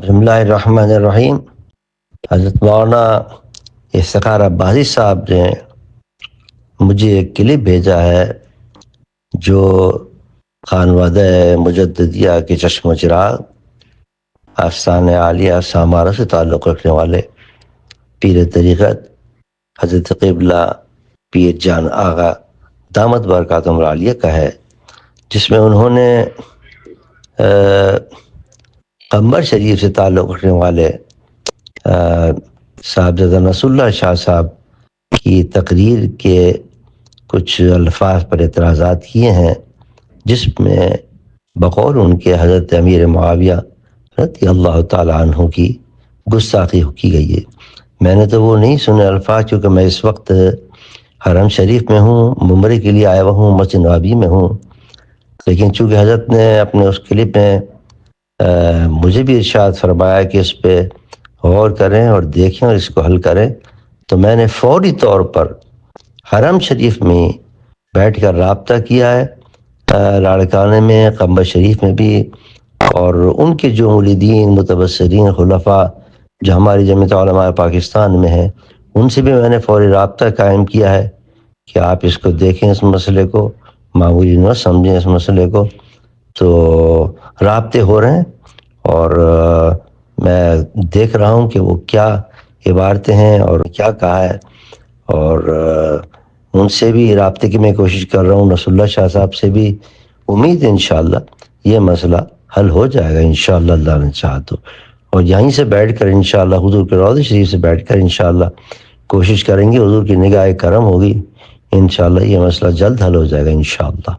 بسم اللہ الرحمن الرحیم۔ حضرت مولانا افتخار عباسی صاحب نے مجھے ایک کلپ بھیجا ہے جو خانوادہ مجددیہ کے چشم و چراغ آستان عالیہ سامارا سے تعلق رکھنے والے پیر طریقت حضرت قبلہ پیر جان آغا دامت برکاتہم العالیہ کا ہے، جس میں انہوں نے قمبر شریف سے تعلق رکھنے والے صاحبزادہ نصر اللہ شاہ صاحب کی تقریر کے کچھ الفاظ پر اعتراضات کیے ہیں، جس میں بقول ان کے حضرت امیر معاویہ رضی اللہ تعالیٰ عنہ کی گستاخی کی گئی ہے۔ میں نے تو وہ نہیں سنے الفاظ، کیونکہ میں اس وقت حرم شریف میں ہوں، عمرے کے لیے آیا ہوا ہوں، مسجد نبوی میں ہوں، لیکن چونکہ حضرت نے اپنے اس کلپ میں مجھے بھی ارشاد فرمایا کہ اس پہ غور کریں اور دیکھیں اور اس کو حل کریں، تو میں نے فوری طور پر حرم شریف میں بیٹھ کر رابطہ کیا ہے، لاڑکانے میں، قمبر شریف میں بھی، اور ان کے جو مولیدین متبصرین خلفاء جو ہماری جمعیت علماء پاکستان میں ہیں، ان سے بھی میں نے فوری رابطہ قائم کیا ہے کہ آپ اس کو دیکھیں، اس مسئلے کو معمولی نہ سمجھیں، اس مسئلے کو۔ تو رابطے ہو رہے ہیں اور میں دیکھ رہا ہوں کہ وہ کیا عبارتیں ہیں اور کیا کہا ہے، اور ان سے بھی رابطے کی میں کوشش کر رہا ہوں، نصر اللہ شاہ صاحب سے بھی۔ امید ہے انشاءاللہ یہ مسئلہ حل ہو جائے گا انشاءاللہ، اللہ نے چاہا تو، اور یہیں سے بیٹھ کر انشاءاللہ حضور کے روضہ شریف سے بیٹھ کر انشاءاللہ کوشش کریں گے، حضور کی نگاہ کرم ہوگی، انشاءاللہ یہ مسئلہ جلد حل ہو جائے گا انشاءاللہ۔